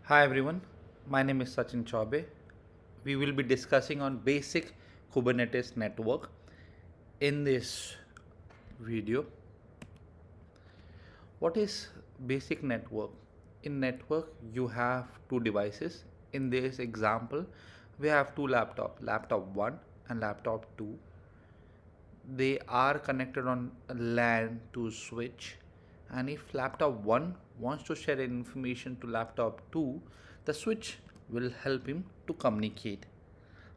Hi everyone, my name is Sachin Chaube. We will be discussing on basic Kubernetes network in this video. What is basic network? In network, you have two devices. In this example, we have two laptop 1 and laptop 2. They are connected on LAN to switch, and if laptop 1 wants to share information to laptop 2, the switch will help him to communicate.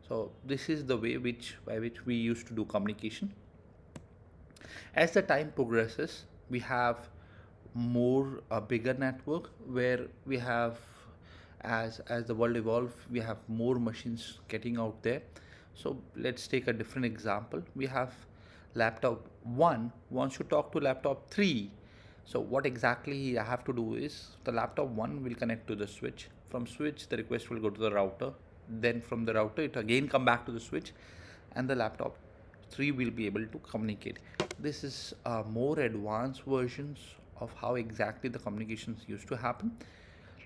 So this is the way by which we used to do communication. As the time progresses, we have more a bigger network where we have, as the world evolves, we have more machines getting out there. So let's take a different example. We have laptop 1 wants to talk to laptop 3. So what exactly I have to do is the laptop 1 will connect to the switch. From switch, the request will go to the router. Then from the router, it again come back to the switch, and the laptop 3 will be able to communicate. This is more advanced versions of how exactly the communications used to happen.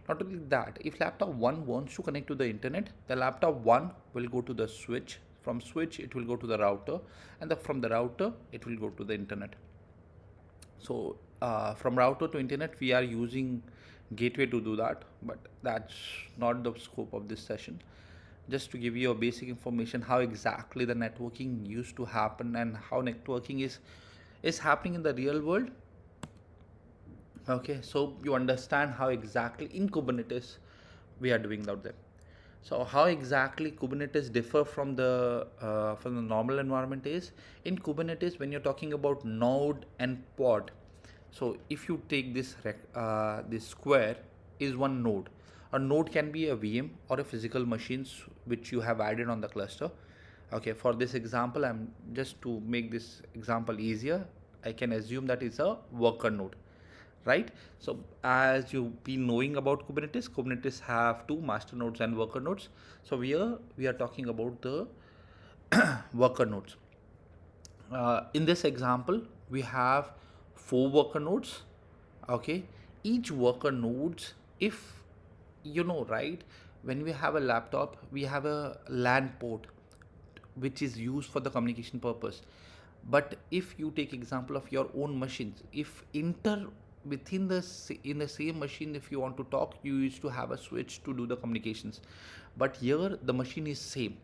Not only that, if laptop 1 wants to connect to the internet, the laptop 1 will go to the switch. From switch, it will go to the router, and from the router, it will go to the internet. So from router to internet, we are using gateway to do that, but that's not the scope of this session. Just to give you a basic information how exactly the networking used to happen and how networking is happening in the real world. Okay, so you understand how exactly in Kubernetes we are doing out there. So how exactly Kubernetes differ from the normal environment is in Kubernetes when you're talking about node and pod. So if you take this square is one node. A node can be a VM or a physical machines which you have added on the cluster. Okay, for this example, I'm just to make this example easier, I can assume that it's a worker node, right? So as you've been knowing about Kubernetes have two master nodes and worker nodes. So we are talking about the worker nodes. In this example, we have four worker nodes. Okay, each worker nodes, if you know, right, when we have a laptop, we have a LAN port which is used for the communication purpose. But if you take example of your own machines, if inter within in the same machine, if you want to talk, you used to have a switch to do the communications. But here the machine is same.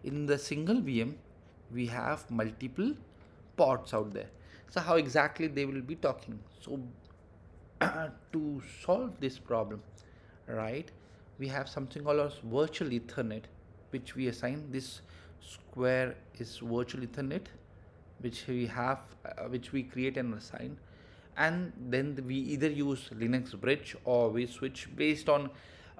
In the single VM, we have multiple pods out there. So how exactly they will be talking? So to solve this problem, right, we have something called as virtual Ethernet, which we assign this square is virtual Ethernet, which we create and assign, and then we either use Linux bridge or we switch based on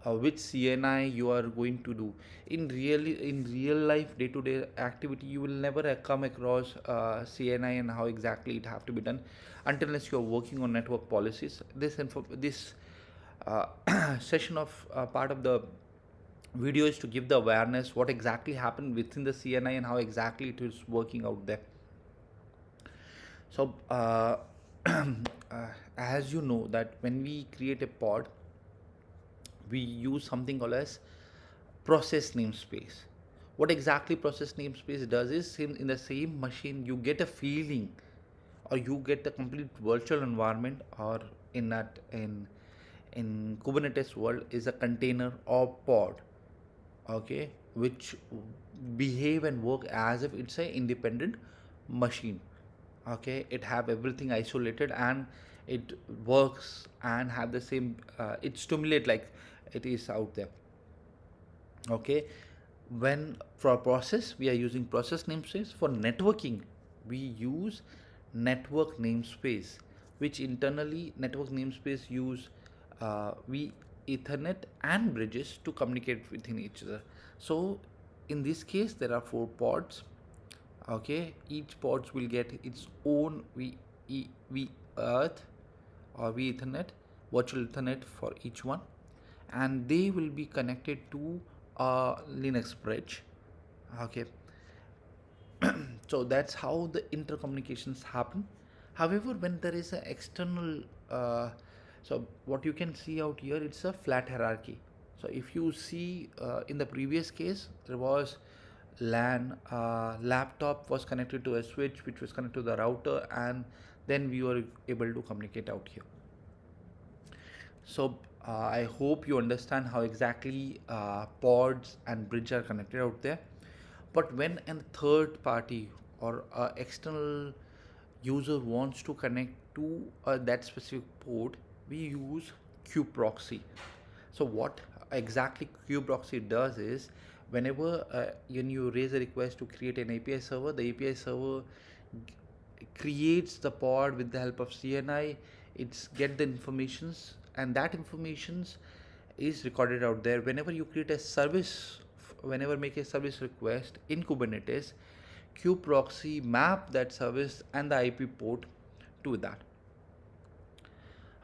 which CNI you are going to do. In real life day to day activity, you will never come across CNI and how exactly it have to be done unless you are working on network policies. This session of part of the video is to give the awareness what exactly happened within the CNI and how exactly it is working out there. So as you know that when we create a pod, we use something called as process namespace. What exactly process namespace does is in the same machine you get a feeling, or you get the complete virtual environment, or in that in Kubernetes world is a container or pod, okay, which behave and work as if it's a independent machine. Okay, it have everything isolated and it works and have the same it stimulate like it is out there. Okay, when for process we are using process namespace. For networking we use network namespace, which internally network namespace use we Ethernet and bridges to communicate within each other. So in this case there are four pods. Okay, each pods will get its own v earth or v Ethernet, virtual Ethernet for each one, and they will be connected to a Linux bridge. Okay, so that's how the intercommunications happen. However, when there is an external, so what you can see out here, it's a flat hierarchy. So if you see in the previous case, there was LAN, laptop was connected to a switch which was connected to the router, and then we were able to communicate out here. So I hope you understand how exactly pods and bridge are connected out there. But when a third party or external user wants to connect to that specific port, we use kubeproxy. So what exactly kubeproxy does is, whenever when you raise a request to create an API server, the API server creates the pod with the help of CNI. It's get the informations, and that informations is recorded out there. Whenever you create a service, whenever make a service request in Kubernetes, kubeproxy map that service and the IP port to that.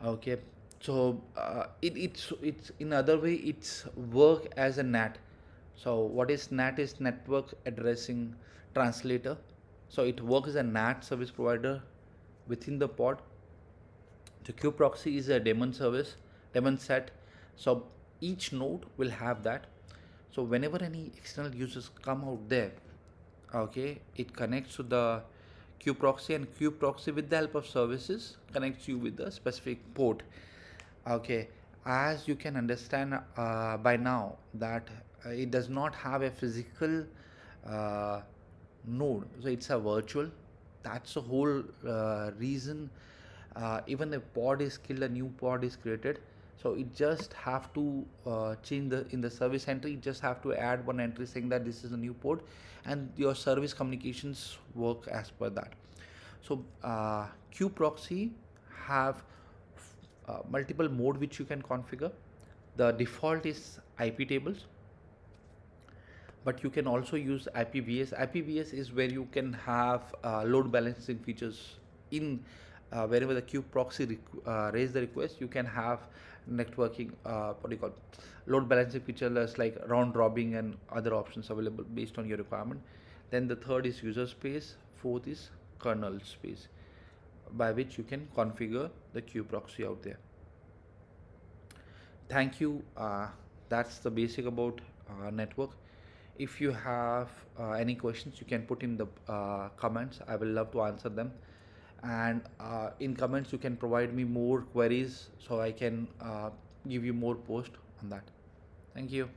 Okay, so it's in other way it's work as a NAT. So what is NAT is network addressing translator. So it works as a NAT service provider within the pod. The kubeproxy is a daemon service, daemon set. So each node will have that. So whenever any external users come out there, okay, it connects to the kubeproxy, and kubeproxy with the help of services connects you with the specific port. Okay, as you can understand by now that it does not have a physical uh, node, so it's a virtual. That's the whole reason. Even a pod is killed, a new pod is created. So it just have to change the in the service entry. You just have to add one entry saying that this is a new pod, and your service communications work as per that. So kubeproxy have multiple mode which you can configure. The default is IP tables, but you can also use IPVS. IPVS is where you can have load balancing features in wherever the kubeproxy raise the request, you can have networking, what do you call, load balancing features like round robin and other options available based on your requirement. Then the third is user space, fourth is kernel space, by which you can configure the kubeproxy out there. Thank you. That's the basic about network. If you have any questions, you can put in the comments. I will love to answer them. And in comments, you can provide me more queries so I can give you more post on that. Thank you.